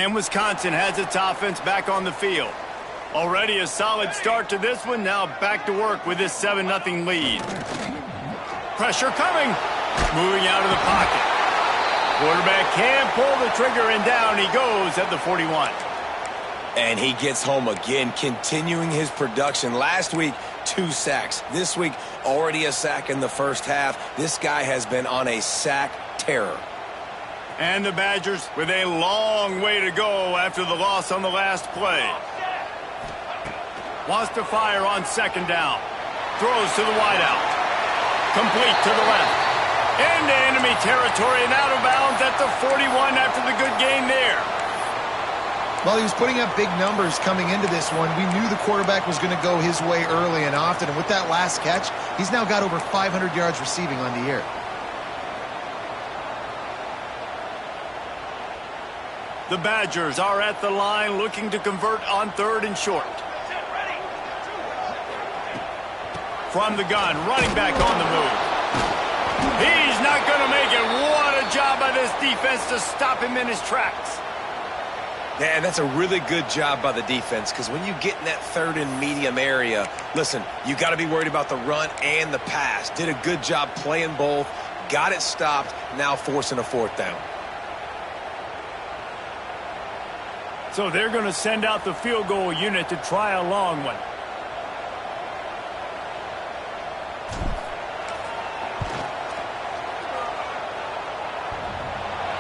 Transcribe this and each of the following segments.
And Wisconsin has its offense back on the field. Already a solid start to this one. Now back to work with this 7-0 lead. Pressure coming. Moving out of the pocket. Quarterback can pull the trigger, and down he goes at the 41. And he gets home again, continuing his production. Last week, 2 sacks. This week, already a sack in the first half. This guy has been on a sack terror. And the Badgers with a long way to go after the loss on the last play. Wants to fire on 2nd down. Throws to the wideout. Complete to the left. Into enemy territory and out of bounds at the 41 after the good game there. Well, he was putting up big numbers coming into this one. We knew the quarterback was going to go his way early and often. And with that last catch, he's now got over 500 yards receiving on the year. The Badgers are at the line looking to convert on 3rd and short. From the gun, running back on the move. He's not going to make it. What a job by this defense to stop him in his tracks. Yeah, that's a really good job by the defense, because when you get in that 3rd and medium area, listen, you got to be worried about the run and the pass. Did a good job playing both, got it stopped, now forcing a 4th down. So they're going to send out the field goal unit to try a long one.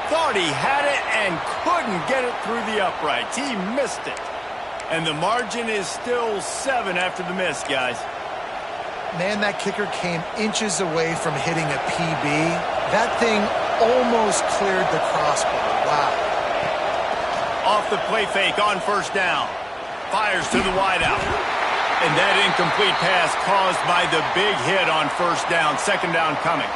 Thought he had it and couldn't get it through the uprights. He missed it. And the margin is still 7 after the miss, guys. Man, that kicker came inches away from hitting a PB. That thing almost cleared the crossbar. Wow. Off the play fake on 1st down. Fires to the wideout. And that incomplete pass caused by the big hit on 1st down. 2nd down coming.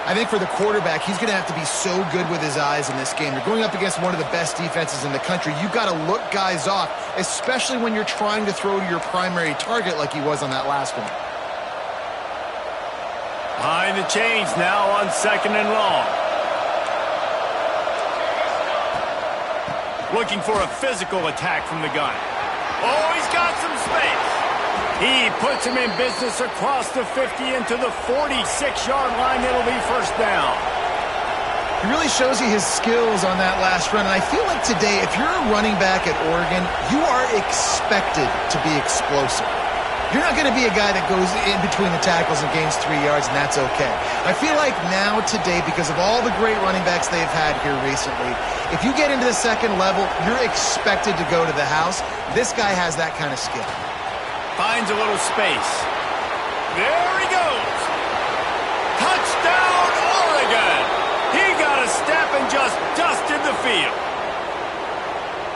I think for the quarterback, he's going to have to be so good with his eyes in this game. You're going up against one of the best defenses in the country. You've got to look guys off, especially when you're trying to throw to your primary target like he was on that last one. Behind the chains now on 2nd and long. Looking for a physical attack from the gun. Oh, he's got some space. He puts him in business across the 50 into the 46-yard line. It'll be 1st down. He really shows you his skills on that last run. And I feel like today, if you're a running back at Oregon, you are expected to be explosive. You're not going to be a guy that goes in between the tackles and gains 3 yards, and that's okay. I feel like now today, because of all the great running backs they've had here recently, if you get into the 2nd level, you're expected to go to the house. This guy has that kind of skill. Finds a little space. There he goes. Touchdown, Oregon. He got a step and just dusted the field.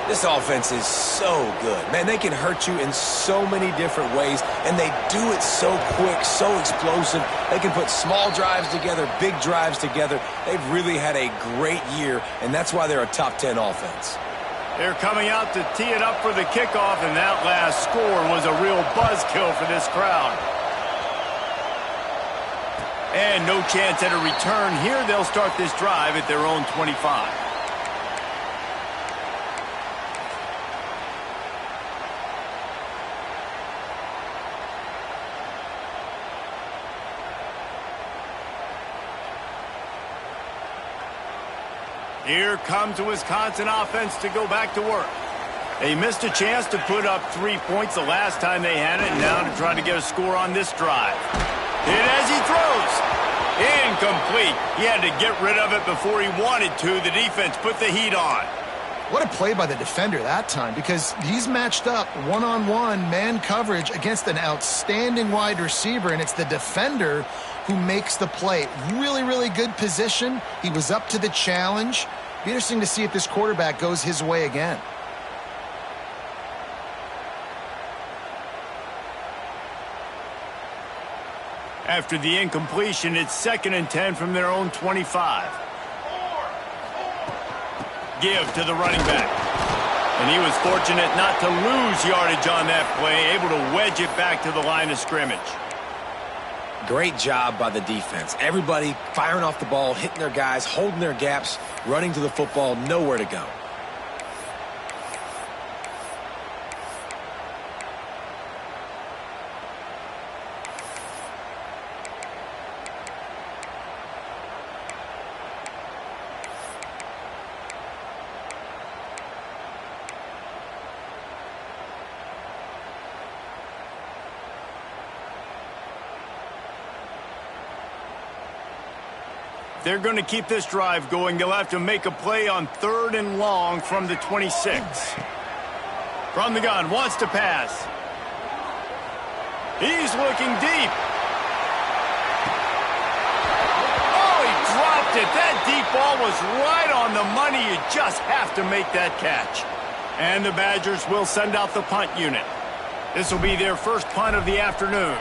This offense is so good. Man, they can hurt you in so many different ways, and they do it so quick, so explosive. They can put small drives together, big drives together. They've really had a great year, and that's why they're a top 10 offense. They're coming out to tee it up for the kickoff, and that last score was a real buzzkill for this crowd. And no chance at a return here. They'll start this drive at their own 25. Here comes the Wisconsin offense to go back to work. They missed a chance to put up 3 points the last time they had it, and now to try to get a score on this drive. Hit as he throws. Incomplete. He had to get rid of it before he wanted to. The defense put the heat on. What a play by the defender that time, because he's matched up one-on-one man coverage against an outstanding wide receiver, and it's the defender who makes the play. Really, really good position. He was up to the challenge. Be interesting to see if this quarterback goes his way again. After the incompletion, it's 2nd and 10 from their own 25. Give to the running back. And he was fortunate not to lose yardage on that play, able to wedge it back to the line of scrimmage. Great job by the defense. Everybody firing off the ball, hitting their guys, holding their gaps, running to the football, nowhere to go. They're going to keep this drive going. They'll have to make a play on 3rd and long from the 26. From the gun, wants to pass. He's looking deep. Oh, he dropped it. That deep ball was right on the money. You just have to make that catch. And the Badgers will send out the punt unit. This will be their first punt of the afternoon.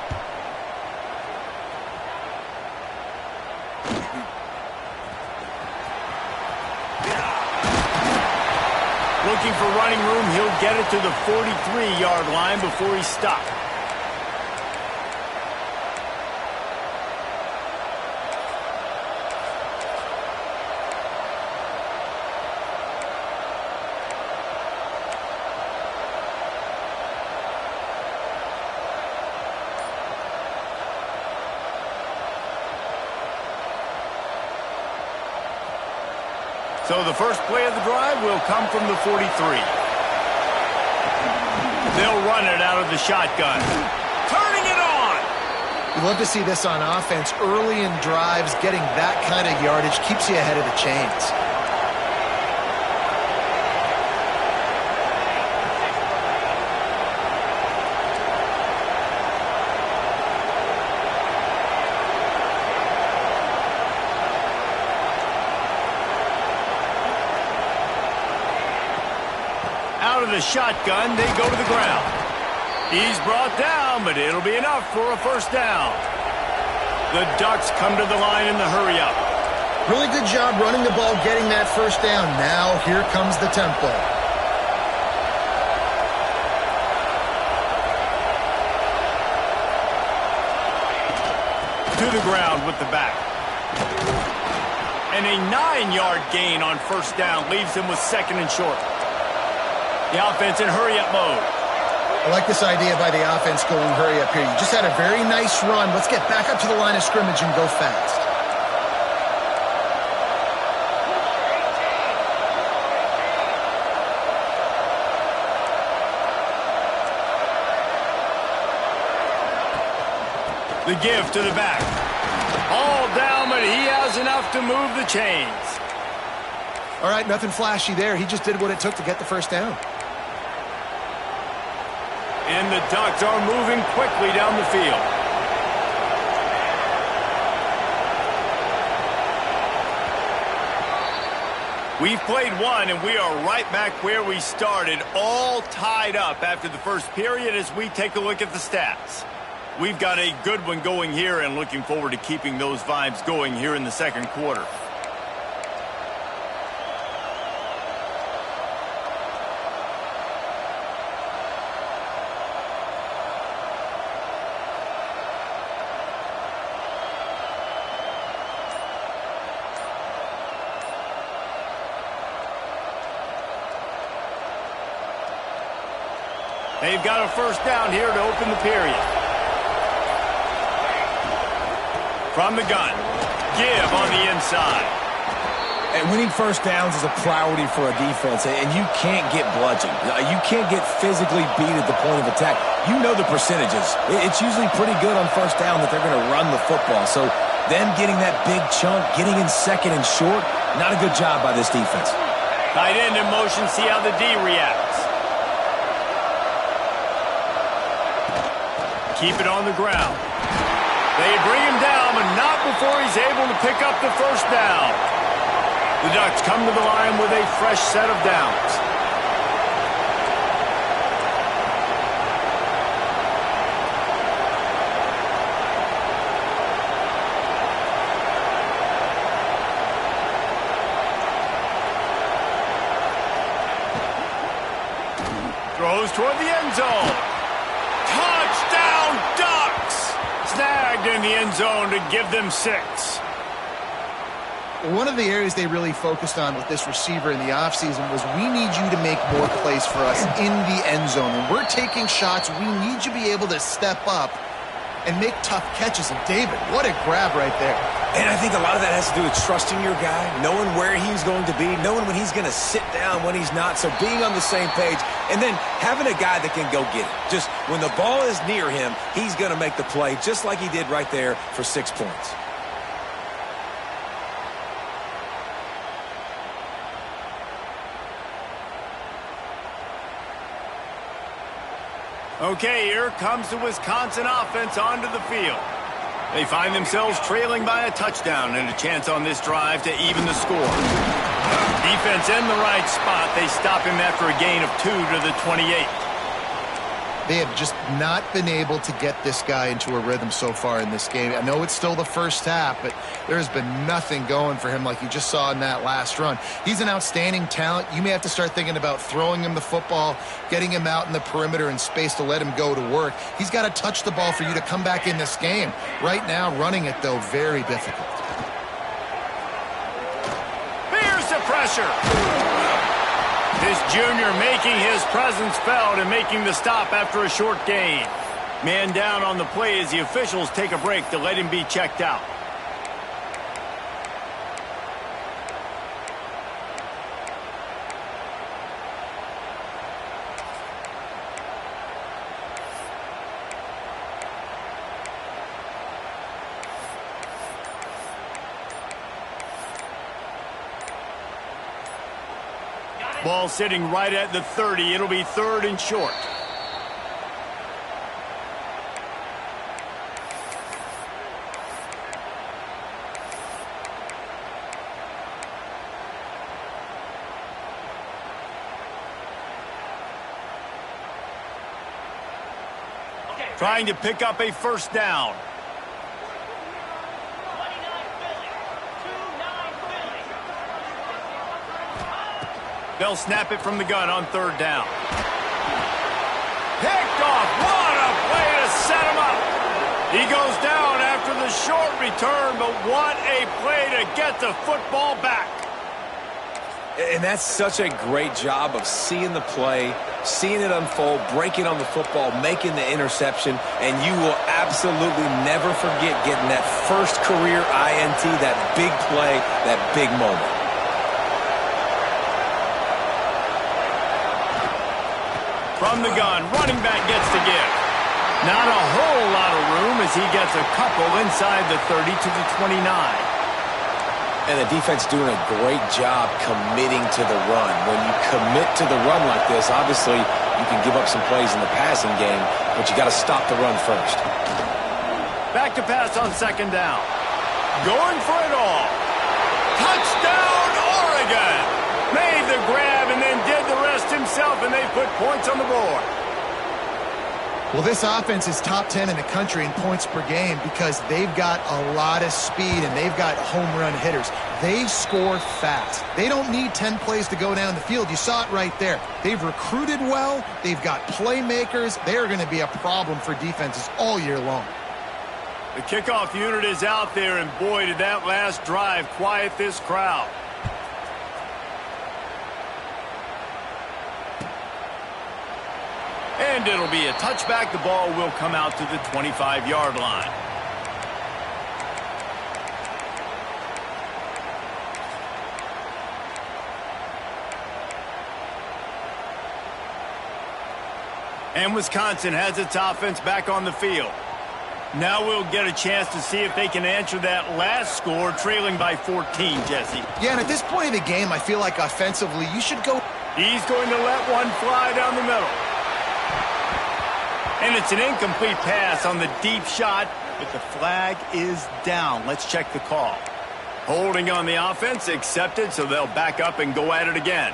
Looking for running room, he'll get it to the 43-yard line before he's stopped. So the first play of the drive will come from the 43. They'll run it out of the shotgun. Turning it on! You love to see this on offense. Early in drives, getting that kind of yardage keeps you ahead of the chains. Out of the shotgun, they go to the ground. He's brought down, but it'll be enough for a first down. The Ducks come to the line in the hurry-up. Really good job running the ball, getting that first down. Now here comes the tempo. To the ground with the back. And a 9-yard gain on first down leaves him with 2nd and short. The offense in hurry-up mode. I like this idea by the offense going hurry-up here. You just had a very nice run. Let's get back up to the line of scrimmage and go fast. The give to the back. All down, but he has enough to move the chains. All right, nothing flashy there. He just did what it took to get the first down. And the Ducks are moving quickly down the field. We've played one, and we are right back where we started, all tied up after the first period as we take a look at the stats. We've got a good one going here and looking forward to keeping those vibes going here in the second quarter. They've got a first down here to open the period. From the gun, give on the inside. And winning first downs is a priority for a defense, and you can't get bludgeoned. You can't get physically beat at the point of attack. You know the percentages. It's usually pretty good on first down that they're going to run the football. So them getting that big chunk, getting in 2nd and short, not a good job by this defense. Tight end in motion, see how the D reacts. Keep it on the ground. They bring him down, but not before he's able to pick up the first down. The Ducks come to the line with a fresh set of downs. Throws toward the end zone. Touchdown, Ducks! Snagged in the end zone to give them 6. One of the areas they really focused on with this receiver in the offseason was we need you to make more plays for us in the end zone. When we're taking shots, we need you to be able to step up and make tough catches. And David, what a grab right there. And I think a lot of that has to do with trusting your guy, knowing where he's going to be, knowing when he's going to sit down, when he's not. So being on the same page, and then having a guy that can go get it. Just when the ball is near him, he's going to make the play, just like he did right there for 6 points. Okay, here comes the Wisconsin offense onto the field. They find themselves trailing by a touchdown and a chance on this drive to even the score. Defense in the right spot. They stop him after a gain of 2 to the 28. They have just not been able to get this guy into a rhythm so far in this game. I know it's still the first half, but there's been nothing going for him like you just saw in that last run. He's an outstanding talent. You may have to start thinking about throwing him the football, getting him out in the perimeter in space to let him go to work. He's got to touch the ball for you to come back in this game. Right now, running it, though, very difficult. Here's the pressure. This junior making his presence felt and making the stop after a short gain. Man down on the play as the officials take a break to let him be checked out. Ball sitting right at the 30. It'll be 3rd and short. Trying to pick up a first down. They'll snap it from the gun on 3rd down. Picked off. What a play to set him up. He goes down after the short return, but what a play to get the football back. And that's such a great job of seeing the play, seeing it unfold, breaking on the football, making the interception, and you will absolutely never forget getting that first career INT, that big play, that big moment. From the gun, running back gets to give. Not a whole lot of room as he gets a couple inside the 30 to the 29. And the defense doing a great job committing to the run. When you commit to the run like this, obviously you can give up some plays in the passing game, but you got to stop the run first. Back to pass on 2nd down. Going for it all. Touchdown, Oregon! Made the grab and then did the rest himself, and they put points on the board. Well, this offense is top 10 in the country in points per game because they've got a lot of speed and they've got home run hitters. They score fast. They don't need 10 plays to go down the field. You saw it right there. They've recruited well. They've got playmakers. They are going to be a problem for defenses all year long. The kickoff unit is out there, and boy, did that last drive quiet this crowd. And it'll be a touchback. The ball will come out to the 25-yard line. And Wisconsin has its offense back on the field. Now we'll get a chance to see if they can answer that last score, trailing by 14, Jesse. Yeah, and at this point in the game, I feel like offensively, you should go. He's going to let one fly down the middle. And it's an incomplete pass on the deep shot, but the flag is down. Let's check the call. Holding on the offense, accepted, so they'll back up and go at it again.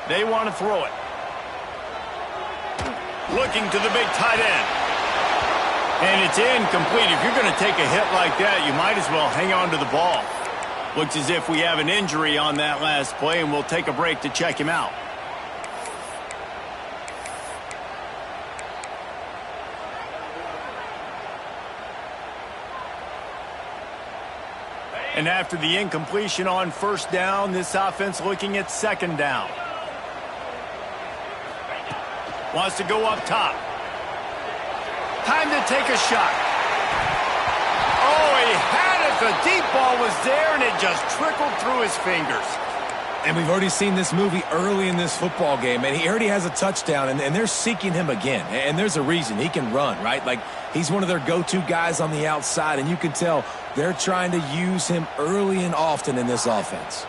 They want to throw it. Looking to the big tight end. And it's incomplete. If you're going to take a hit like that, you might as well hang on to the ball. Looks as if we have an injury on that last play, and we'll take a break to check him out. And after the incompletion on first down, this offense looking at second down. Wants to go up top. Time to take a shot. Oh, he had it. The deep ball was there, and it just trickled through his fingers. And we've already seen this movie early in this football game, and he already has a touchdown, and they're seeking him again. And there's a reason. He can run, right? Like, he's one of their go-to guys on the outside, and you can tell they're trying to use him early and often in this offense.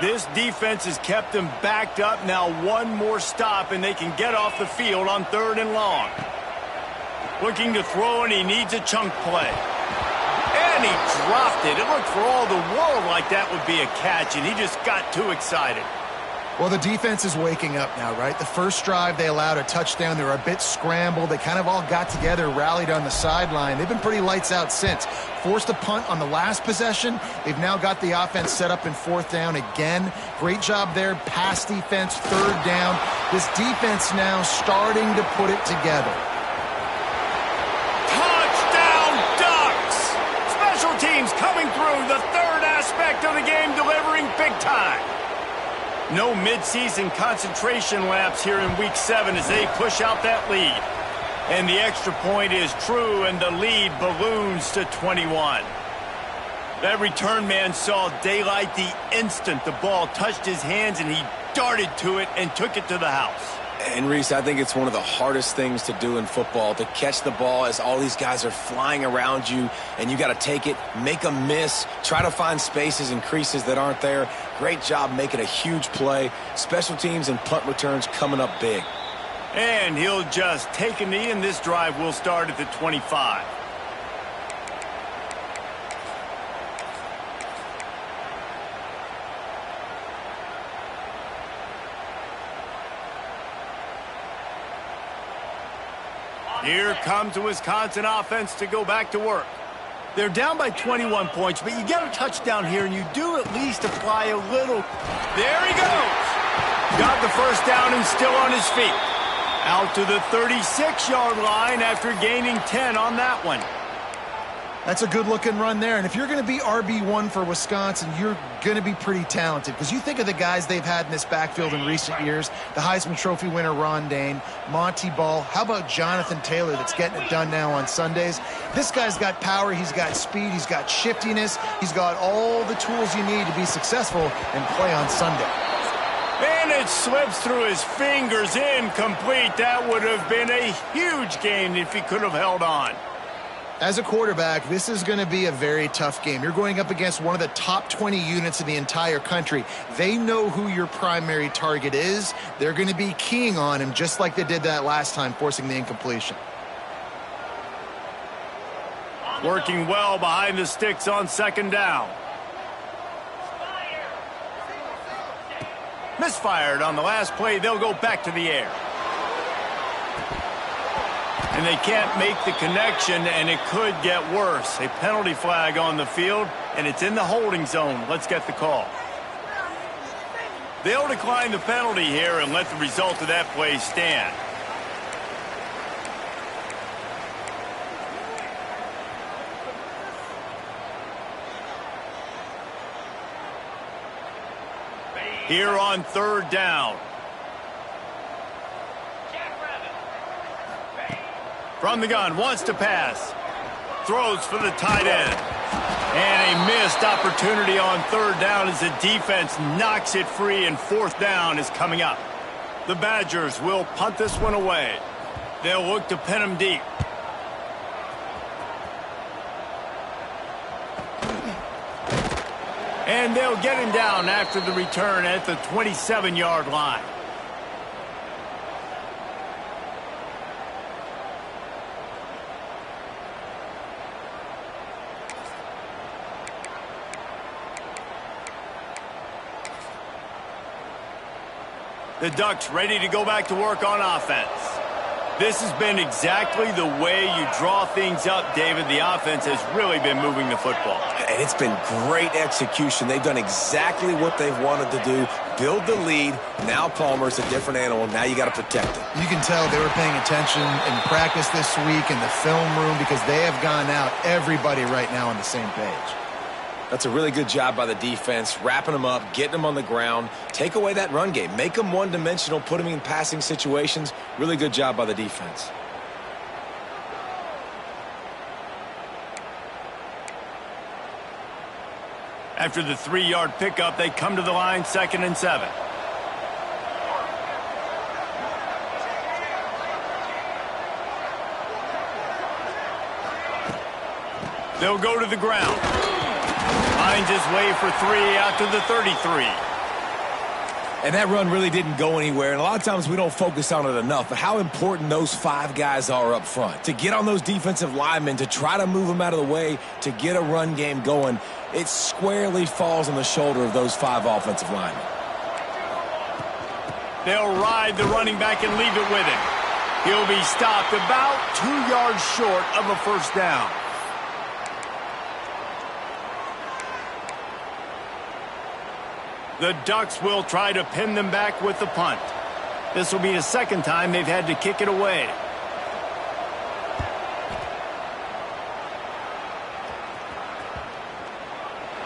This defense has kept them backed up. Now one more stop, and they can get off the field on 3rd and long. Looking to throw, and he needs a chunk play. And he dropped it. It looked for all the world like that would be a catch, and he just got too excited. Well, the defense is waking up now, right? The first drive, they allowed a touchdown. They were a bit scrambled. They kind of all got together, rallied on the sideline. They've been pretty lights out since. Forced a punt on the last possession. They've now got the offense set up in 4th down again. Great job there. Pass defense, 3rd down. This defense now starting to put it together. Teams coming through, the 3rd aspect of the game, delivering big time. No midseason concentration laps here in Week 7 as they push out that lead. And the extra point is true, and the lead balloons to 21. That return man saw daylight the instant the ball touched his hands, and he darted to it and took it to the house. And, Reese, I think it's one of the hardest things to do in football, to catch the ball as all these guys are flying around you, and you got to take it, make a miss, try to find spaces and creases that aren't there. Great job making a huge play. Special teams and punt returns coming up big. And he'll just take a knee, and this drive will start at the 25. Here comes the Wisconsin offense to go back to work. They're down by 21 points, but you get a touchdown here, and you do at least apply a little. There he goes. Got the first down and still on his feet. Out to the 36-yard line after gaining 10 on that one. That's a good-looking run there. And if you're going to be RB1 for Wisconsin, you're going to be pretty talented. Because you think of the guys they've had in this backfield in recent years, the Heisman Trophy winner Ron Dane, Monty Ball. How about Jonathan Taylor that's getting it done now on Sundays? This guy's got power. He's got speed. He's got shiftiness. He's got all the tools you need to be successful and play on Sunday. And it slips through his fingers, incomplete. That would have been a huge gain if he could have held on. As a quarterback, this is going to be a very tough game. You're going up against one of the top 20 units in the entire country. They know who your primary target is. They're going to be keying on him just like they did that last time, forcing the incompletion. Working well behind the sticks on 2nd down. Misfired on the last play. They'll go back to the air. And they can't make the connection, and it could get worse. A penalty flag on the field, and it's in the holding zone. Let's get the call. They'll decline the penalty here and let the result of that play stand. Here on 3rd down. From the gun, wants to pass. Throws for the tight end. And a missed opportunity on 3rd down as the defense knocks it free, and 4th down is coming up. The Badgers will punt this one away. They'll look to pin him deep. And they'll get him down after the return at the 27-yard line. The Ducks ready to go back to work on offense. This has been exactly the way you draw things up, David. The offense has really been moving the football. And it's been great execution. They've done exactly what they've wanted to do. Build the lead. Now Palmer's a different animal. Now you got to protect it. You can tell they were paying attention in practice this week in the film room because they have gone out, everybody right now on the same page. That's a really good job by the defense, wrapping them up, getting them on the ground. Take away that run game. Make them one-dimensional, put them in passing situations. Really good job by the defense. After the 3-yard pickup, they come to the line, 2nd and 7. They'll go to the ground. Finds his way for 3 out to the 33. And that run really didn't go anywhere, and a lot of times we don't focus on it enough, but how important those 5 guys are up front. To get on those defensive linemen, to try to move them out of the way, to get a run game going, it squarely falls on the shoulder of those 5 offensive linemen. They'll ride the running back and leave it with him. He'll be stopped about 2 yards short of a first down. The Ducks will try to pin them back with the punt. This will be the 2nd time they've had to kick it away.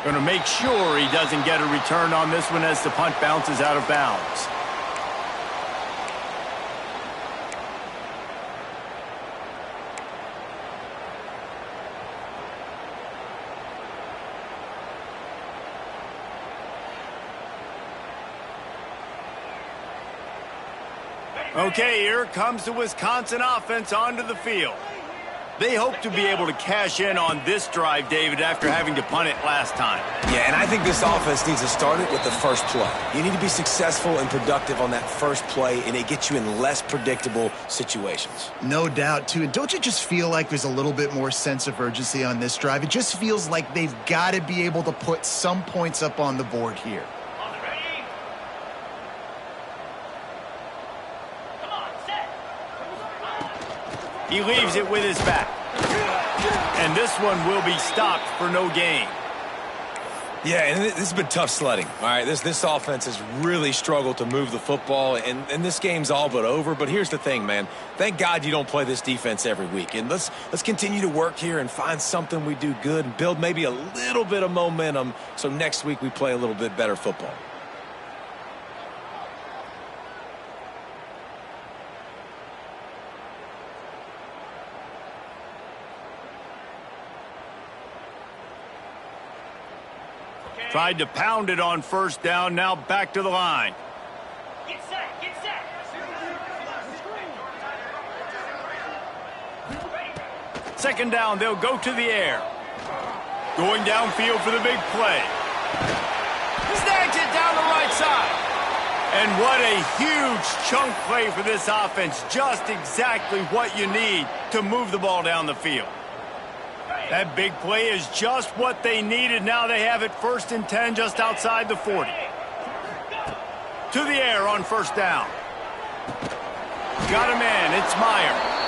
Going to make sure he doesn't get a return on this one as the punt bounces out of bounds. Okay, here comes the Wisconsin offense onto the field. They hope to be able to cash in on this drive, David, after having to punt it last time. Yeah, and I think this offense needs to start it with the first play. You need to be successful and productive on that first play, and it gets you in less predictable situations. No doubt, too. And don't you just feel like there's a little bit more sense of urgency on this drive? It just feels like they've got to be able to put some points up on the board here. He leaves it with his back. And this one will be stopped for no gain. Yeah, and this has been tough sledding. All right, this offense has really struggled to move the football, and this game's all but over. But here's the thing, man. Thank God you don't play this defense every week. And let's continue to work here and find something we do good and build maybe a little bit of momentum so next week we play a little bit better football. Tried to pound it on first down, now back to the line. Get set, get set. 2nd down, they'll go to the air. Going downfield for the big play. Snags it down the right side. And what a huge chunk play for this offense. Just exactly what you need to move the ball down the field. That big play is just what they needed. Now they have it 1st and 10 just outside the 40. To the air on first down. Got him in. It's Meyer.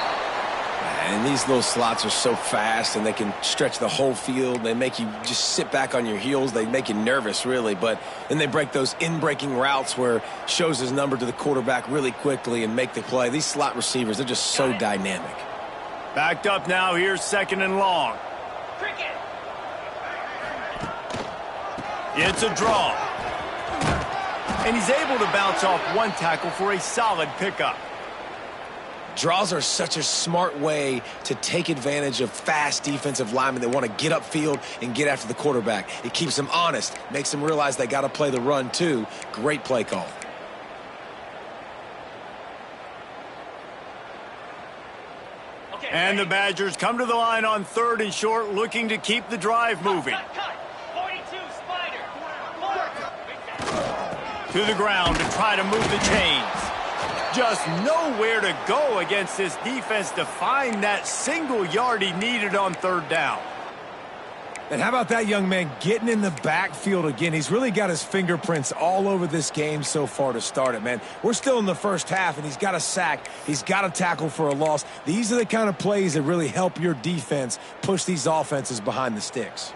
And these little slots are so fast, and they can stretch the whole field. They make you just sit back on your heels. They make you nervous, really. But then they break those in-breaking routes where shows his number to the quarterback really quickly and make the play. These slot receivers, they're just so dynamic. Backed up now. Here's 2nd and long. It's a draw. And he's able to bounce off one tackle for a solid pickup. Draws are such a smart way to take advantage of fast defensive linemen that want to get upfield and get after the quarterback. It keeps them honest, makes them realize they got to play the run too. Great play call. And the Badgers come to the line on 3rd and short, looking to keep the drive moving. Cut. 42, Spider. To the ground to try to move the chains. Just nowhere to go against this defense to find that single yard he needed on 3rd down. And how about that young man getting in the backfield again? He's really got his fingerprints all over this game so far to start it, man. We're still in the first half, and he's got a sack. He's got a tackle for a loss. These are the kind of plays that really help your defense push these offenses behind the sticks.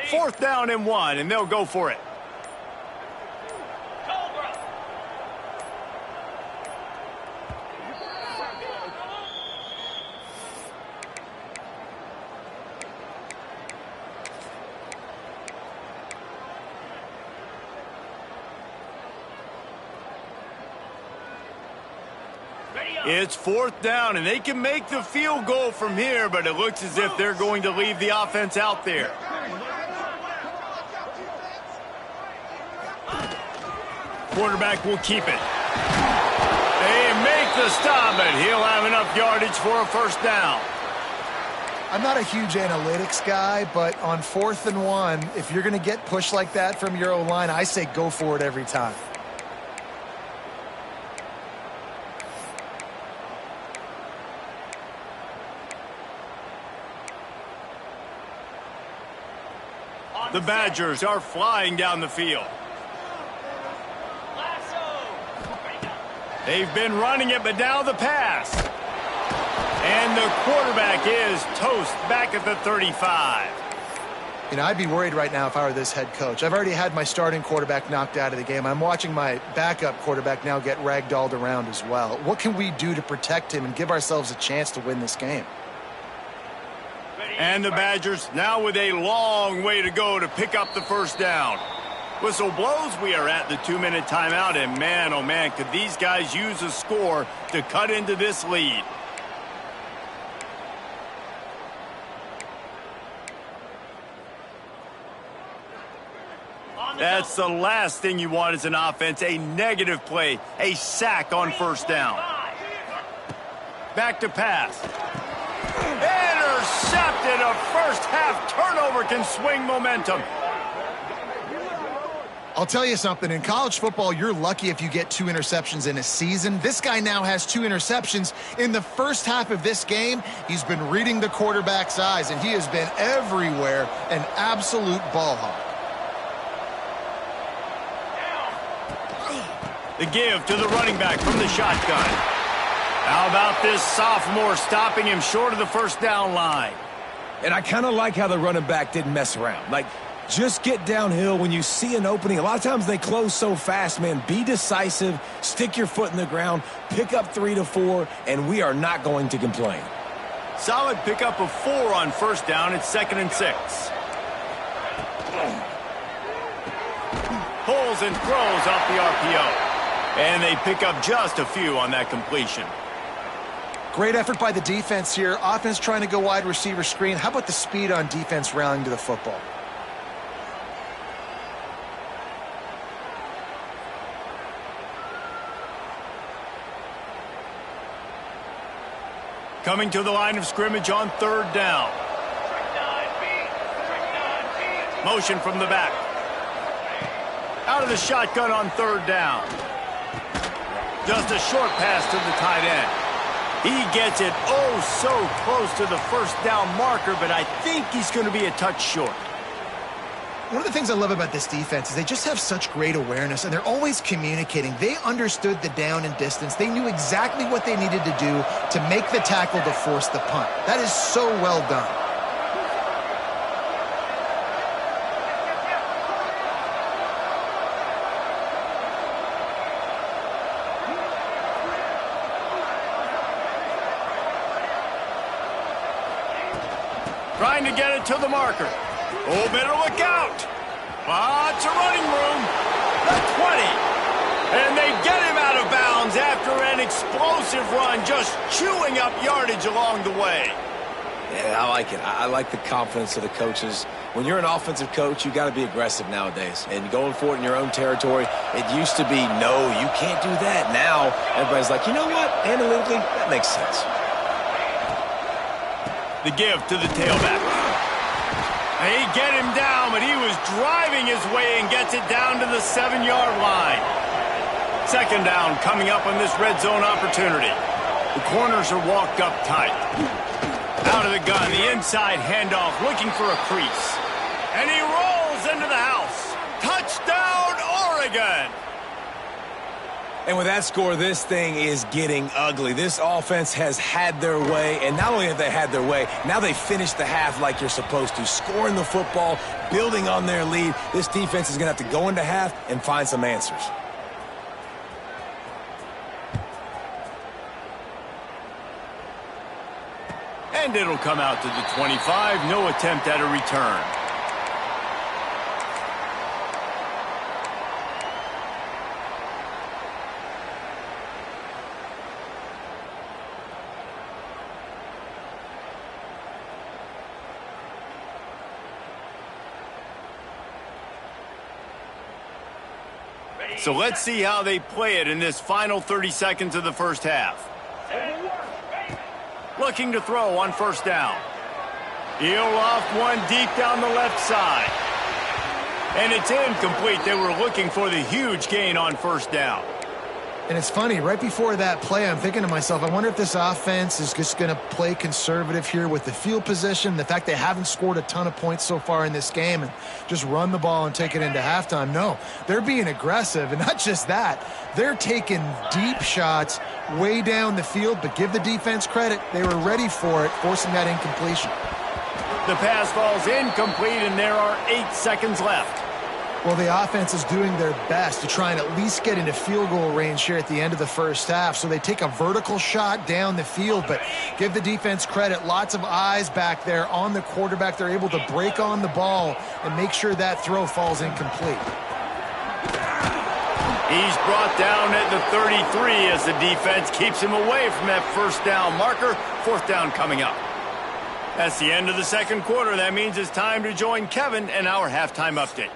4th down and 1, and they'll go for it. It's 4th down, and they can make the field goal from here, but it looks as if they're going to leave the offense out there. Quarterback will keep it. They make the stop, but he'll have enough yardage for a first down. I'm not a huge analytics guy, but on 4th and 1, if you're going to get pushed like that from your O-line, I say go for it every time. The Badgers are flying down the field. They've been running it, but now the pass. And the quarterback is toast back at the 35. You know, I'd be worried right now if I were this head coach. I've already had my starting quarterback knocked out of the game. I'm watching my backup quarterback now get ragdolled around as well. What can we do to protect him and give ourselves a chance to win this game? And the Badgers now with a long way to go to pick up the first down. Whistle blows, we are at the 2-minute timeout, and man, oh man, could these guys use a score to cut into this lead. That's the last thing you want as an offense, a negative play, a sack on first down. Back to pass. Intercepted. A first-half turnover can swing momentum. I'll tell you something. In college football, you're lucky if you get 2 interceptions in a season. This guy now has 2 interceptions. In the first half of this game, he's been reading the quarterback's eyes, and he has been everywhere, an absolute ball hawk. The give to the running back from the shotgun. How about this sophomore stopping him short of the first down line? And I kind of like how the running back didn't mess around. Like, just get downhill when you see an opening. A lot of times they close so fast, man. Be decisive, stick your foot in the ground, pick up 3 to 4, and we are not going to complain. Solid pickup of 4 on first down. It's 2nd and 6. Pulls and throws off the RPO. And they pick up just a few on that completion. Great effort by the defense here. Offense trying to go wide receiver screen. How about the speed on defense rallying to the football? Coming to the line of scrimmage on 3rd down. Motion from the back. Out of the shotgun on 3rd down. Just a short pass to the tight end. He gets it oh so close to the first down marker, but I think he's going to be a touch short. One of the things I love about this defense is they just have such great awareness, and they're always communicating. They understood the down and distance. They knew exactly what they needed to do to make the tackle to force the punt. That is so well done. Trying to get it to the marker. Oh, better look out. Lots of running room. The 20. And they get him out of bounds after an explosive run, just chewing up yardage along the way. Yeah, I like it. I like the confidence of the coaches. When you're an offensive coach, you got to be aggressive nowadays. And going for it in your own territory, it used to be, no, you can't do that. Now, everybody's like, you know what? Analytically, that makes sense. The give to the tailback. They get him down, but he was driving his way and gets it down to the 7-yard line. 2nd down coming up on this red zone opportunity. The corners are walked up tight. Out of the gun, the inside handoff, looking for a crease. And he rolls into the house. Touchdown, Oregon! And with that score, this thing is getting ugly. This offense has had their way, and not only have they had their way, now they finished the half like you're supposed to, scoring the football, building on their lead. This defense is going to have to go into half and find some answers. And it'll come out to the 25. No attempt at a return. So let's see how they play it in this final 30 seconds of the first half. Looking to throw on first down. He'll loft one deep down the left side. And it's incomplete. They were looking for the huge gain on first down. And it's funny, right before that play, I'm thinking to myself, I wonder if this offense is just going to play conservative here with the field position, the fact they haven't scored a ton of points so far in this game, and just run the ball and take it into halftime. No, they're being aggressive, and not just that, they're taking deep shots way down the field, but give the defense credit. They were ready for it, forcing that incompletion. The pass falls incomplete, and there are 8 seconds left. Well, the offense is doing their best to try and at least get into field goal range here at the end of the first half. So they take a vertical shot down the field, but give the defense credit. Lots of eyes back there on the quarterback. They're able to break on the ball and make sure that throw falls incomplete. He's brought down at the 33 as the defense keeps him away from that first down marker. Fourth down coming up. That's the end of the second quarter. That means it's time to join Kevin and our halftime update.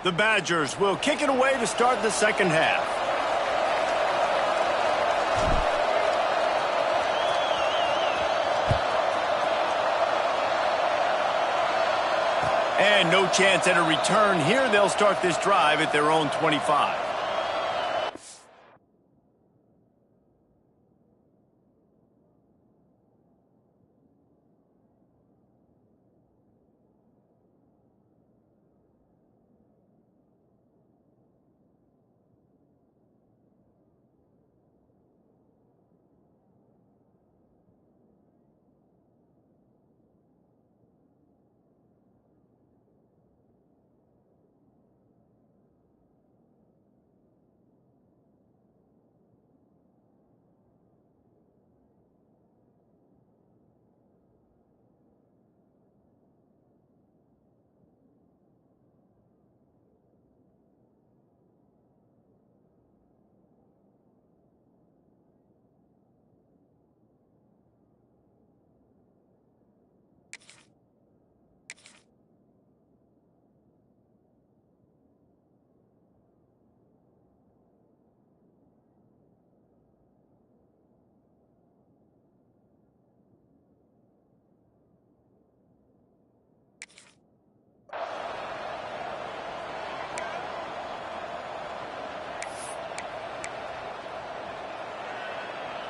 The Badgers will kick it away to start the second half. And no chance at a return here. They'll start this drive at their own 25.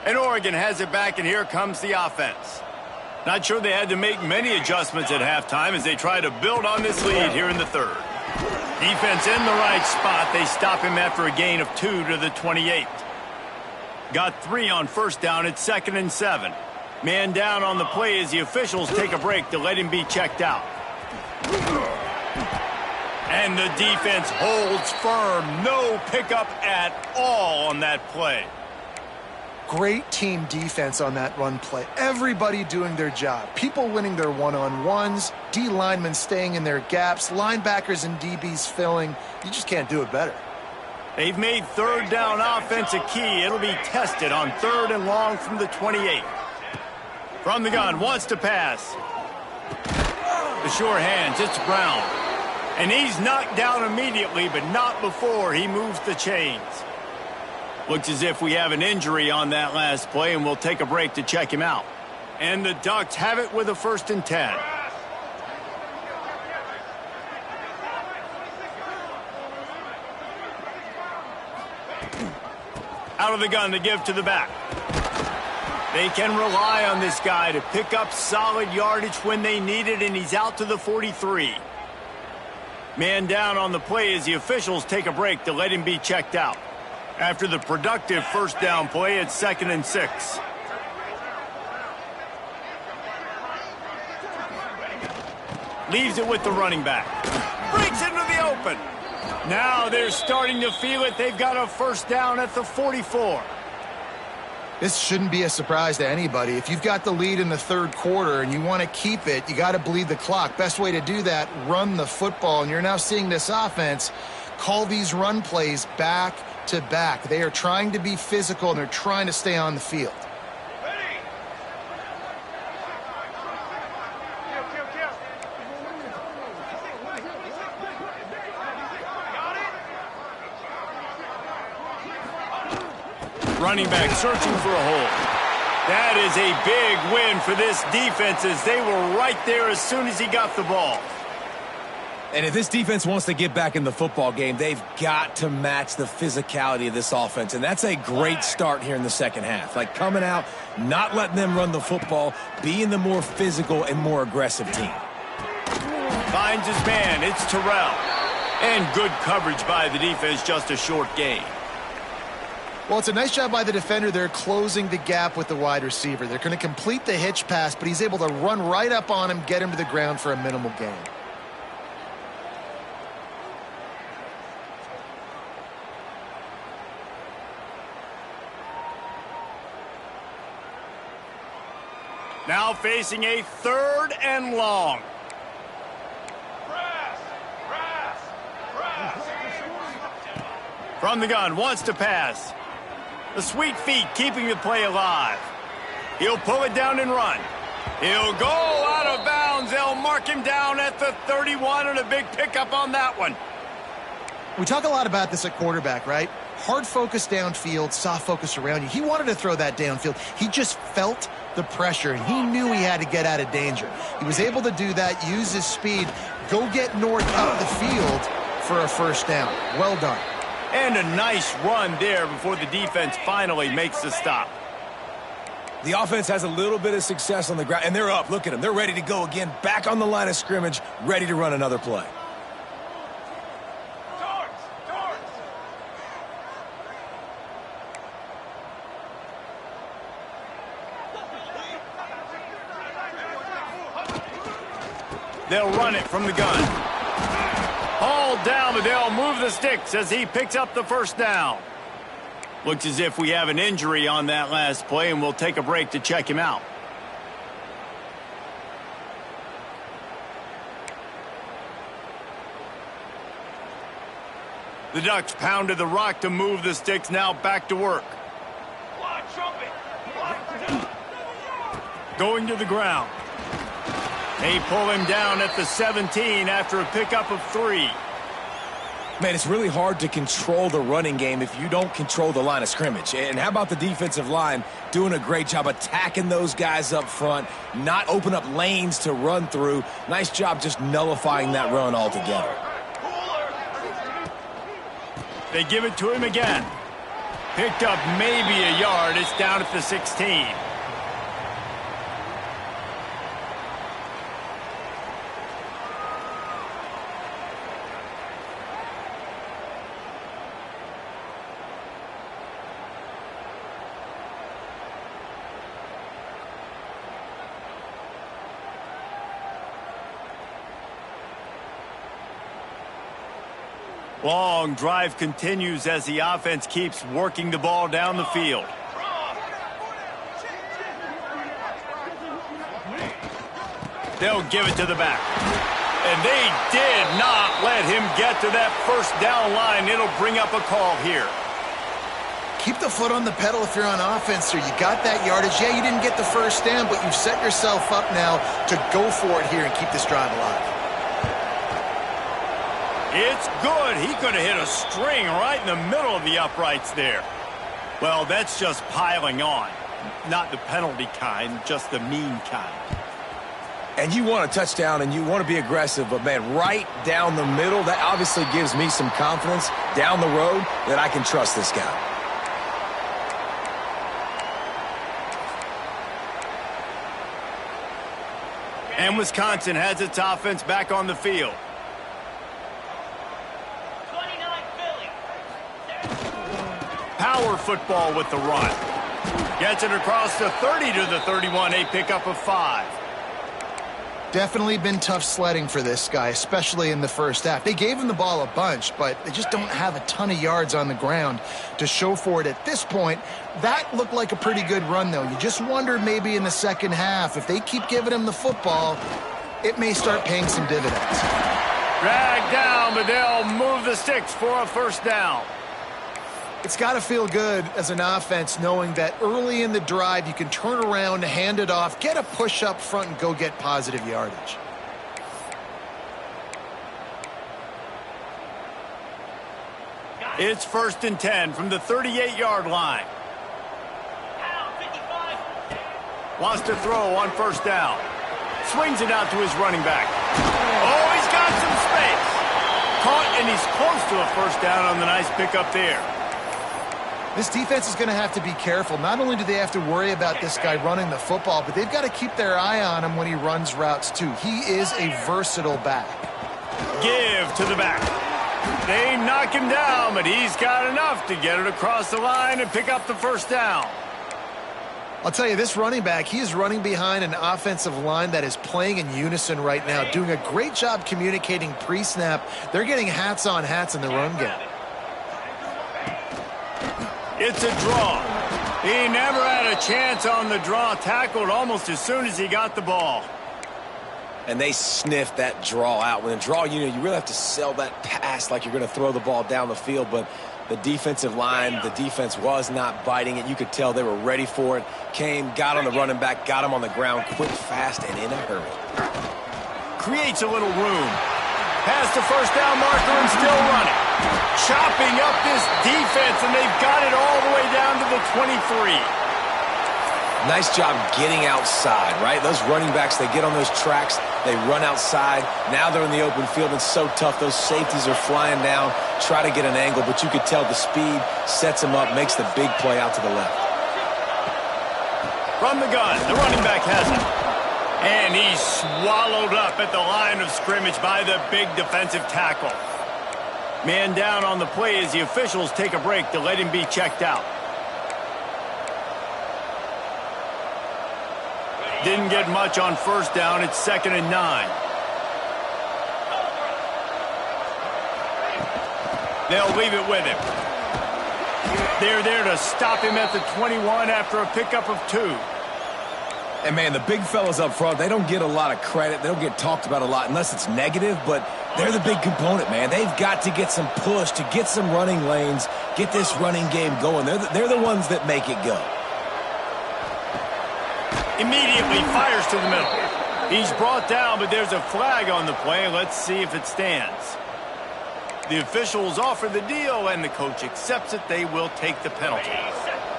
And Oregon has it back, and here comes the offense. Not sure they had to make many adjustments at halftime as they try to build on this lead here in the third. Defense in the right spot. They stop him after a gain of 2 to the 28. Got 3 on first down at 2nd and 7. Man down on the play as the officials take a break to let him be checked out. And the defense holds firm. No pickup at all on that play. Great team defense on that run play. Everybody doing their job. People winning their one-on-ones, D linemen staying in their gaps, linebackers and DBs filling. You just can't do it better. They've made third down offense a key. It'll be tested on 3rd and long from the 28. From the gun, wants to pass. The sure hands, it's Brown. And he's knocked down immediately, but not before he moves the chains. Looks as if we have an injury on that last play, and we'll take a break to check him out. And the Ducks have it with a 1st and 10. Out of the gun to give to the back. They can rely on this guy to pick up solid yardage when they need it, and he's out to the 43. Man down on the play as the officials take a break to let him be checked out. After the productive first down play, it's 2nd and 6. Leaves it with the running back. Breaks into the open. Now they're starting to feel it. They've got a first down at the 44. This shouldn't be a surprise to anybody. If you've got the lead in the third quarter and you want to keep it, you got to bleed the clock. Best way to do that, run the football. And you're now seeing this offense call these run plays back to back. They are trying to be physical, and they're trying to stay on the field. Running back searching for a hole. That is a big win for this defense, as they were right there as soon as he got the ball. And if this defense wants to get back in the football game, they've got to match the physicality of this offense. And that's a great start here in the second half. Like coming out, not letting them run the football, being the more physical and more aggressive team. Finds his man. It's Terrell. And good coverage by the defense, just a short gain. Well, it's a nice job by the defender. They're closing the gap with the wide receiver. They're going to complete the hitch pass, but he's able to run right up on him, get him to the ground for a minimal gain. Now facing a 3rd and long. From the gun, wants to pass. The sweet feet keeping the play alive. He'll pull it down and run. He'll go out of bounds. They'll mark him down at the 31, and a big pickup on that one. We talk a lot about this at quarterback, right? Hard focus downfield, soft focus around you. He wanted to throw that downfield. He just felt the pressure, and he knew he had to get out of danger. He was able to do that, use his speed, go get north up the field for a first down. Well done. And a nice run there before the defense finally makes the stop. The offense has a little bit of success on the ground, and they're up. Look at them. They're ready to go again, back on the line of scrimmage, ready to run another play. They'll run it from the gun. Hauled down, but they'll move the sticks as he picks up the first down. Looks as if we have an injury on that last play, and we'll take a break to check him out. The Ducks pounded the rock to move the sticks, now back to work. Going to the ground. They pull him down at the 17 after a pickup of 3. Man, it's really hard to control the running game if you don't control the line of scrimmage. And how about the defensive line doing a great job attacking those guys up front, not open up lanes to run through. Nice job just nullifying that run altogether. They give it to him again. Picked up maybe a yard. It's down at the 16. Long drive continues as the offense keeps working the ball down the field. They'll give it to the back. And they did not let him get to that first down line. It'll bring up a call here. Keep the foot on the pedal if you're on offense here. You got that yardage. Yeah, you didn't get the first down, but you've set yourself up now to go for it here and keep this drive alive. It's good. He could have hit a string right in the middle of the uprights there. Well, that's just piling on. Not the penalty kind, just the mean kind. And you want a touchdown and you want to be aggressive, but, man, right down the middle, that obviously gives me some confidence down the road that I can trust this guy. And Wisconsin has its offense back on the field. Power football with the run. Gets it across the 30 to the 31, a pickup of 5. Definitely been tough sledding for this guy, especially in the first half. They gave him the ball a bunch, but they just don't have a ton of yards on the ground to show for it at this point. That looked like a pretty good run, though. You just wondered maybe in the second half, if they keep giving him the football, it may start paying some dividends. Dragged down, but they'll move the sticks for a first down. It's got to feel good as an offense knowing that early in the drive you can turn around, hand it off, get a push up front, and go get positive yardage. It's 1st and 10 from the 38-yard line. Wants to throw on first down. Swings it out to his running back. Oh, he's got some space. Caught, and he's close to a first down on the nice pickup there. This defense is going to have to be careful. Not only do they have to worry about this guy running the football, but they've got to keep their eye on him when he runs routes too. He is a versatile back. Give to the back. They knock him down, but he's got enough to get it across the line and pick up the first down. I'll tell you, this running back, he is running behind an offensive line that is playing in unison right now, doing a great job communicating pre-snap. They're getting hats on hats in the run game. It's a draw. He never had a chance on the draw. Tackled almost as soon as he got the ball. And they sniffed that draw out. When a draw unit, you really have to sell that pass like you're going to throw the ball down the field. But the defensive line, the defense was not biting it. You could tell they were ready for it. Came, got on the running back, got him on the ground quick, fast, and in a hurry. Creates a little room. Past the first down marker and still running. Chopping up this defense, and they've got it all the way down to the 23. Nice job getting outside, right? Those running backs, they get on those tracks, they run outside. Now they're in the open field. It's so tough. Those safeties are flying down, try to get an angle, but you could tell the speed sets them up, makes the big play out to the left. From the gun, the running back has it. And he's swallowed up at the line of scrimmage by the big defensive tackle. Man down on the play as the officials take a break to let him be checked out. Didn't get much on first down. It's 2nd and 9. They'll leave it with him. They're there to stop him at the 21 after a pickup of 2. And, man, the big fellas up front, they don't get a lot of credit. They don't get talked about a lot unless it's negative, but they're the big component, man. They've got to get some push, to get some running lanes, get this running game going. They're the ones that make it go. Immediately fires to the middle. He's brought down, but there's a flag on the play. Let's see if it stands. The officials offer the deal, and the coach accepts it. They will take the penalty.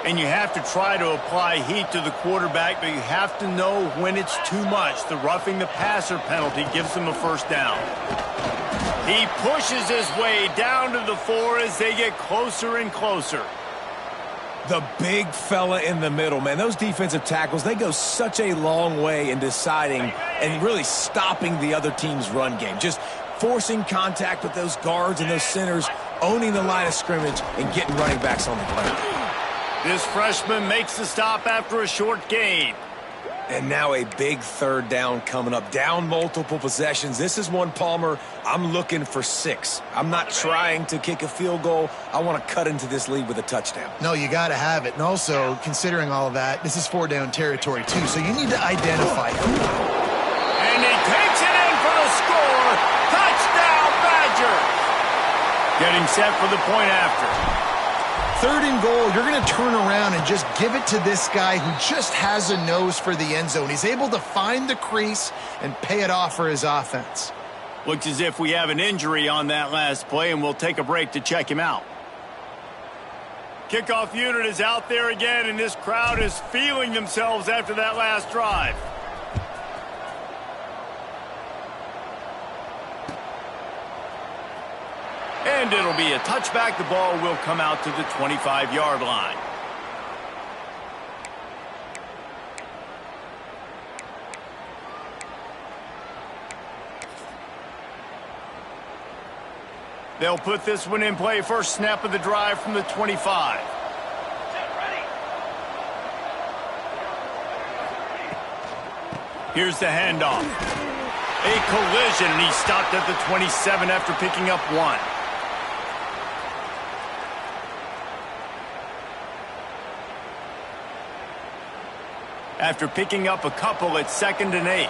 And you have to try to apply heat to the quarterback, but you have to know when it's too much. The roughing the passer penalty gives him a first down. He pushes his way down to the 4 as they get closer and closer. The big fella in the middle, man. Those defensive tackles, they go such a long way in deciding and really stopping the other team's run game. Just forcing contact with those guards and those centers, owning the line of scrimmage, and getting running backs on the ground. This freshman makes the stop after a short gain. And now a big 3rd down coming up. Down multiple possessions. This is one, Palmer, I'm looking for 6. I'm not trying to kick a field goal. I want to cut into this lead with a touchdown. No, you got to have it. And also, considering all of that, this is 4-down territory too, so you need to identify it. And he takes it in for the score. Touchdown, Badger. Getting set for the point after. 3rd and goal, you're going to turn around and just give it to this guy who just has a nose for the end zone. He's able to find the crease and pay it off for his offense. Looks as if we have an injury on that last play, and we'll take a break to check him out. Kickoff unit is out there again, and this crowd is feeling themselves after that last drive. And it'll be a touchback. The ball will come out to the 25-yard line. They'll put this one in play. First snap of the drive from the 25. Here's the handoff. A collision, and he stopped at the 27 after picking up 1. After picking up a couple, it's 2nd and 8.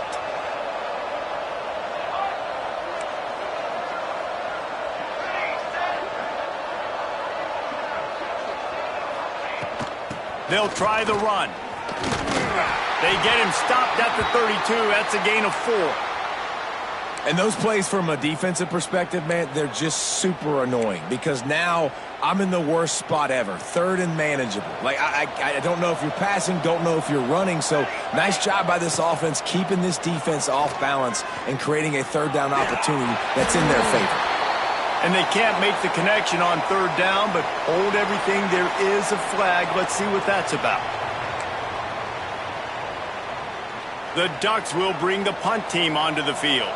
They'll try the run. They get him stopped at the 32. That's a gain of 4. And those plays from a defensive perspective, man, they're just super annoying because now I'm in the worst spot ever, 3rd and manageable. Like, I don't know if you're passing, don't know if you're running. So nice job by this offense keeping this defense off balance and creating a 3rd down opportunity that's in their favor. And they can't make the connection on 3rd down, but hold everything. There is a flag. Let's see what that's about. The Ducks will bring the punt team onto the field.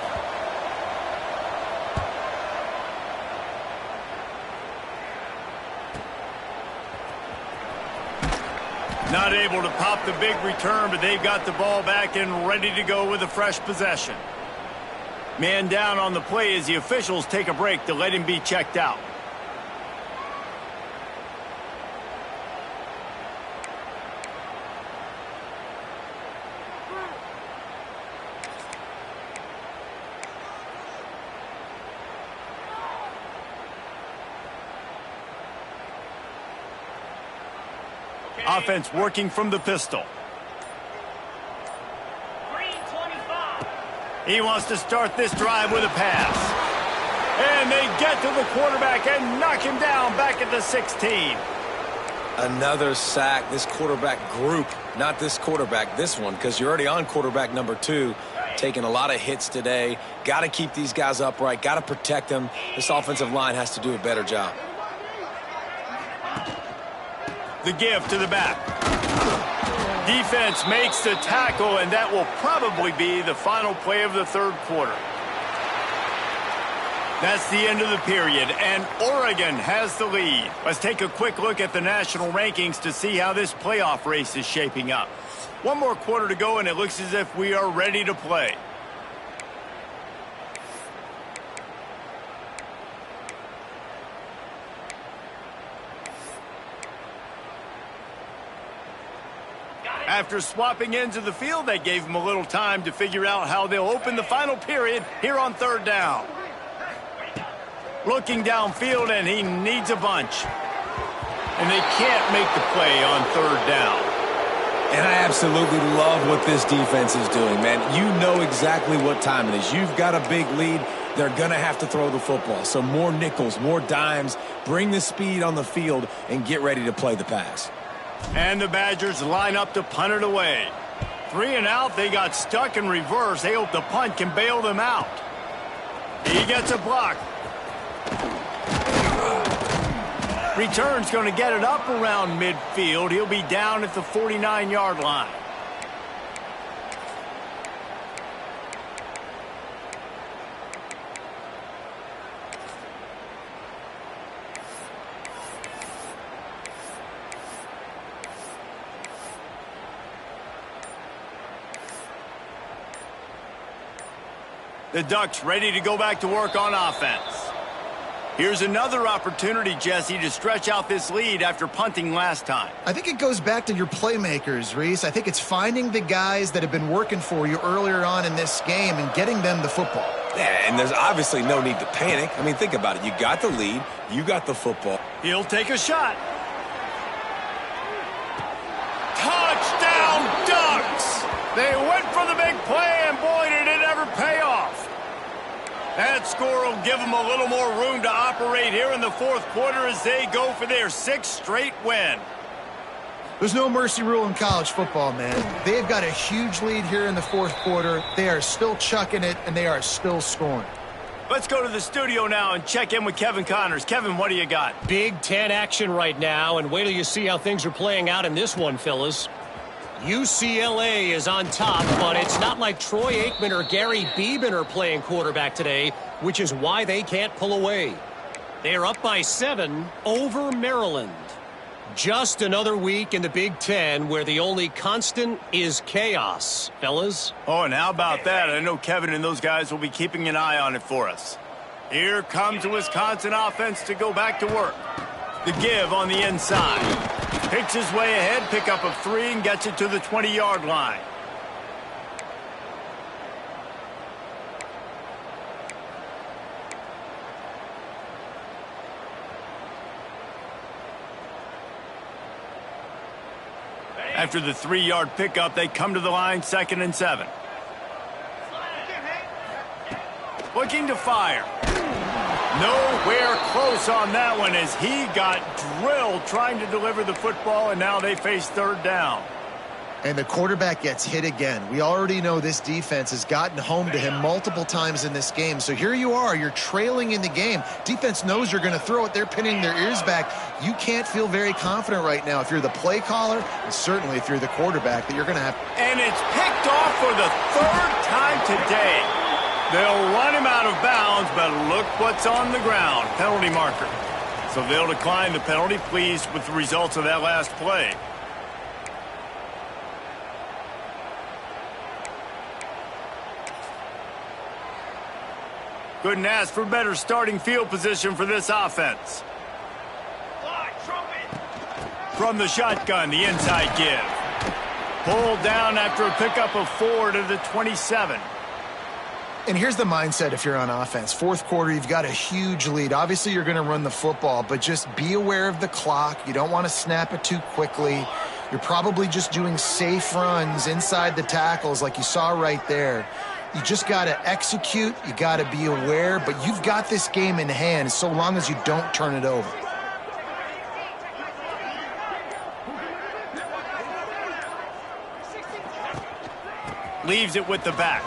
Not able to pop the big return, but they've got the ball back and ready to go with a fresh possession. Man down on the play as the officials take a break to let him be checked out. Offense working from the pistol. Green 25. He wants to start this drive with a pass. And they get to the quarterback and knock him down back at the 16. Another sack. This quarterback group, not this quarterback, this one, because you're already on quarterback number 2, taking a lot of hits today. Got to keep these guys upright, got to protect them. This offensive line has to do a better job. The give to the back. Defense makes the tackle, and that will probably be the final play of the 3rd quarter. That's the end of the period, and Oregon has the lead. Let's take a quick look at the national rankings to see how this playoff race is shaping up. One more quarter to go, and it looks as if we are ready to play. After swapping ends of the field, they gave him a little time to figure out how they'll open the final period here on 3rd down. Looking downfield, and he needs a bunch. And they can't make the play on 3rd down. And I absolutely love what this defense is doing, man. You know exactly what time it is. You've got a big lead. They're going to have to throw the football. So more nickels, more dimes, bring the speed on the field, and get ready to play the pass. And the Badgers line up to punt it away. 3 and out, they got stuck in reverse. They hope the punt can bail them out. He gets a block. Return's going to get it up around midfield. He'll be down at the 49-yard line. The Ducks ready to go back to work on offense. Here's another opportunity, Jesse, to stretch out this lead after punting last time. I think it goes back to your playmakers, Reese. I think it's finding the guys that have been working for you earlier on in this game and getting them the football. Yeah, and there's obviously no need to panic. I mean, think about it. You got the lead. You got the football. He'll take a shot. Touchdown, Ducks! They went for the big play, and boy, did it ever pay off. That score will give them a little more room to operate here in the 4th quarter as they go for their 6th straight win. There's no mercy rule in college football, man. They've got a huge lead here in the 4th quarter. They are still chucking it, and they are still scoring. Let's go to the studio now and check in with Kevin Connors. Kevin, what do you got? Big Ten action right now, and wait till you see how things are playing out in this one, fellas. UCLA is on top, but it's not like Troy Aikman or Gary Beeman are playing quarterback today, which is why they can't pull away. They are up by 7 over Maryland. Just another week in the Big Ten where the only constant is chaos, fellas. Oh, and how about that? I know Kevin and those guys will be keeping an eye on it for us. Here comes the Wisconsin offense to go back to work. The give on the inside. Picks his way ahead, pickup of 3, and gets it to the 20-yard line. After the 3-yard pickup, they come to the line, 2nd and 7. Looking to fire. Nowhere close on that one as he got drilled trying to deliver the football, and now they face 3rd down. And the quarterback gets hit again. We already know this defense has gotten home to him multiple times in this game. So here you are, you're trailing in the game. Defense knows you're going to throw it. They're pinning their ears back. You can't feel very confident right now if you're the play caller, and certainly if you're the quarterback, that you're going to have. And it's picked off for the 3rd time today. They'll run him out of bounds, but look what's on the ground. Penalty marker. So they'll decline the penalty, pleased with the results of that last play. Couldn't ask for better starting field position for this offense. From the shotgun, the inside give. Pulled down after a pickup of 4 to the 27. And here's the mindset if you're on offense. 4th quarter, you've got a huge lead. Obviously, you're going to run the football, but just be aware of the clock. You don't want to snap it too quickly. You're probably just doing safe runs inside the tackles like you saw right there. You just got to execute. You got to be aware, but you've got this game in hand so long as you don't turn it over. Leaves it with the back.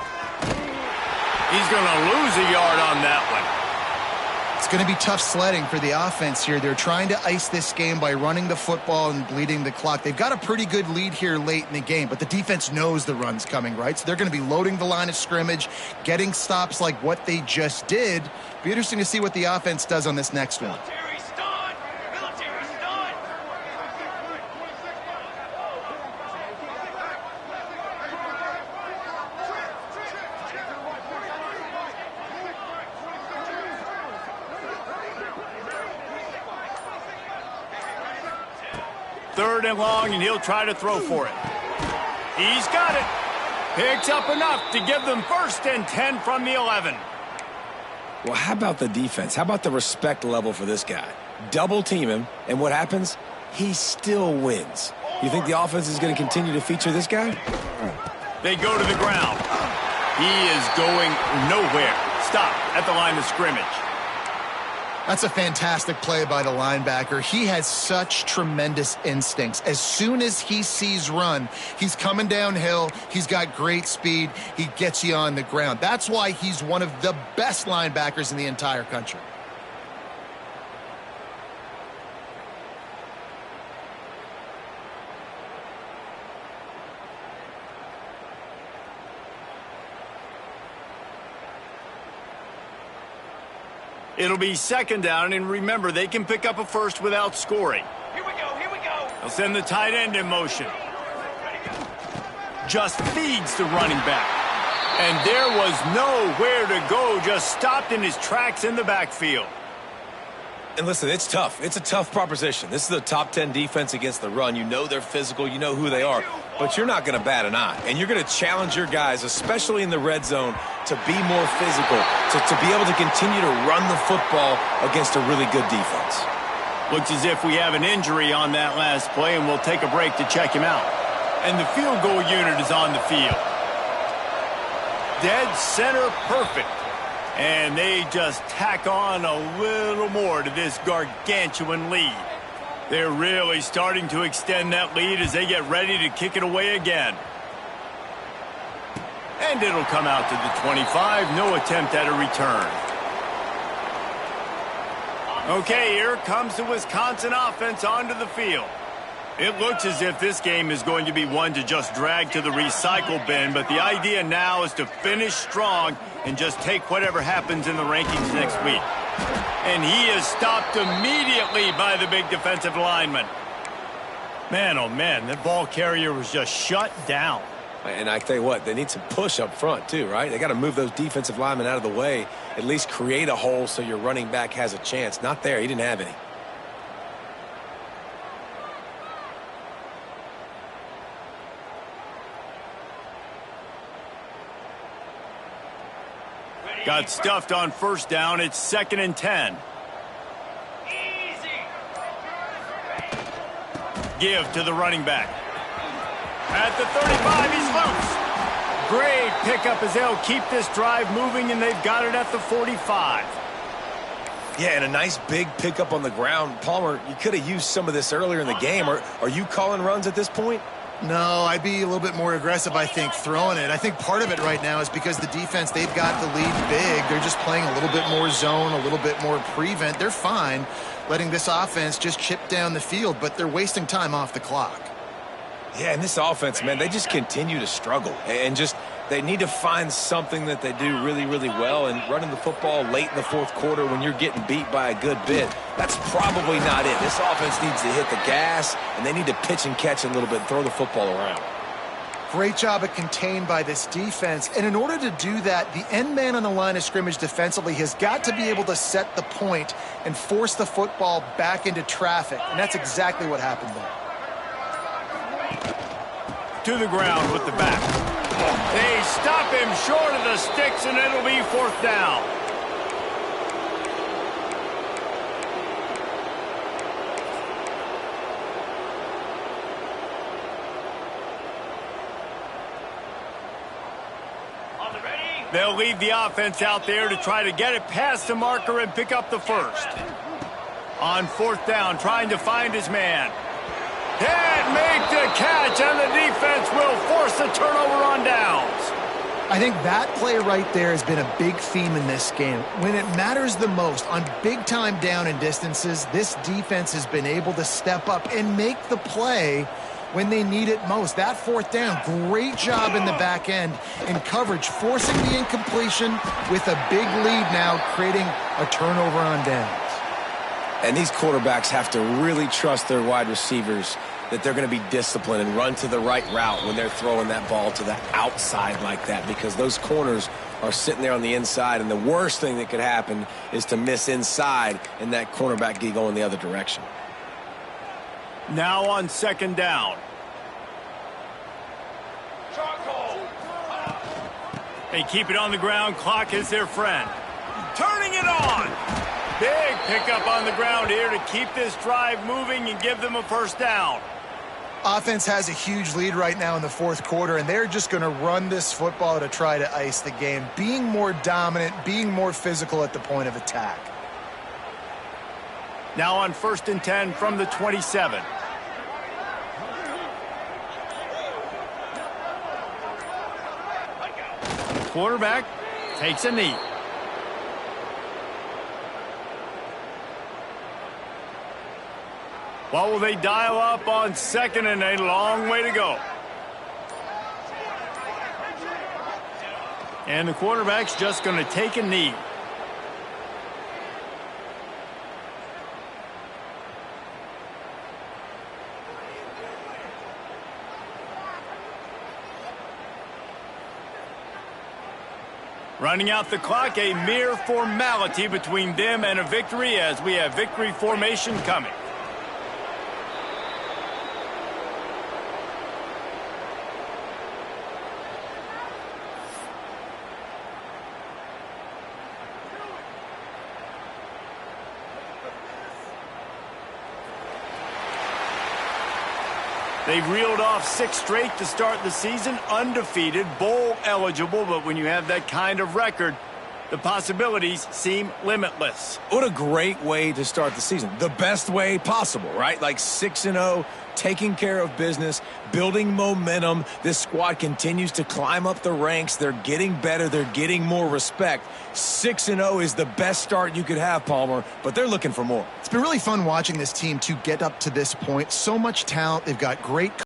He's going to lose a yard on that one. It's going to be tough sledding for the offense here. They're trying to ice this game by running the football and bleeding the clock. They've got a pretty good lead here late in the game, but the defense knows the run's coming, right? So they're going to be loading the line of scrimmage, getting stops like what they just did. Be interesting to see what the offense does on this next one. Third and long, and he'll try to throw for it. He's got it. Picks up enough to give them 1st and 10 from the 11. Well, how about the defense? How about the respect level for this guy? Double team him, and what happens? He still wins. You think the offense is going to continue to feature this guy? They go to the ground. He is going nowhere. Stop at the line of scrimmage. That's a fantastic play by the linebacker. He has such tremendous instincts. As soon as he sees run, he's coming downhill. He's got great speed. He gets you on the ground. That's why he's one of the best linebackers in the entire country. It'll be 2nd down, and remember, they can pick up a 1st without scoring. Here we go, here we go. They'll send the tight end in motion. Just feeds the running back. And there was nowhere to go, just stopped in his tracks in the backfield. And listen, it's tough. It's a tough proposition. This is a top 10 defense against the run. You know they're physical. You know who they are. But you're not going to bat an eye. And you're going to challenge your guys, especially in the red zone, to be more physical, to be able to continue to run the football against a really good defense. Looks as if we have an injury on that last play, and we'll take a break to check him out. And the field goal unit is on the field. Dead center perfect. And they just tack on a little more to this gargantuan lead. They're really starting to extend that lead as they get ready to kick it away again. And it'll come out to the 25. No attempt at a return. Okay, here comes the Wisconsin offense onto the field. It looks as if this game is going to be one to just drag to the recycle bin, but the idea now is to finish strong and just take whatever happens in the rankings next week. And he is stopped immediately by the big defensive lineman. Man, oh man, that ball carrier was just shut down. And I tell you what, they need some push up front too, right? They got to move those defensive linemen out of the way, at least create a hole so your running back has a chance. Not there. He didn't have any. Got stuffed on first down. It's 2nd and 10. Give to the running back. At the 35, he's loose. Great pickup as they'll keep this drive moving, and they've got it at the 45. Yeah, and a nice big pickup on the ground. Palmer, you could have used some of this earlier in the game. Are you calling runs at this point? No, I'd be a little bit more aggressive, I think, throwing it. I think part of it right now is because the defense, they've got the lead big. They're just playing a little bit more zone, a little bit more prevent. They're fine letting this offense just chip down the field, but they're wasting time off the clock. Yeah, and this offense, man, they just continue to struggle. And just they need to find something that they do really, really well. And running the football late in the fourth quarter when you're getting beat by a good bit, that's probably not it. This offense needs to hit the gas, and they need to pitch and catch a little bit and throw the football around. Great job at contained by this defense. And in order to do that, the end man on the line of scrimmage defensively has got to be able to set the point and force the football back into traffic. And that's exactly what happened there. To the ground with the back. They stop him short of the sticks, and it'll be 4th down. They'll leave the offense out there to try to get it past the marker and pick up the first. On 4th down, trying to find his man. Can't make the catch, and the defense will force the turnover on downs. I think that play right there has been a big theme in this game. When it matters the most, on big-time down and distances, this defense has been able to step up and make the play when they need it most. That 4th down, great job in the back end in coverage, forcing the incompletion with a big lead now, creating a turnover on downs. And these quarterbacks have to really trust their wide receivers that they're going to be disciplined and run to the right route when they're throwing that ball to the outside like that, because those corners are sitting there on the inside, and the worst thing that could happen is to miss inside and that cornerback be going the other direction. Now on 2nd down. They keep it on the ground. Clock is their friend. Turning it on. Big pickup on the ground here to keep this drive moving and give them a 1st down. Offense has a huge lead right now in the 4th quarter, and they're just going to run this football to try to ice the game, being more dominant, being more physical at the point of attack. Now on 1st and 10 from the 27. Quarterback takes a knee. What will they dial up on 2nd and a long way to go? And the quarterback's just going to take a knee. Running out the clock, a mere formality between them and a victory as we have victory formation coming. They've reeled off 6 straight to start the season, undefeated, bowl eligible, but when you have that kind of record, the possibilities seem limitless. What a great way to start the season. The best way possible, right? Like 6-0, taking care of business, building momentum. This squad continues to climb up the ranks. They're getting better. They're getting more respect. 6-0 is the best start you could have, Palmer, but they're looking for more. It's been really fun watching this team to get up to this point. So much talent. They've got great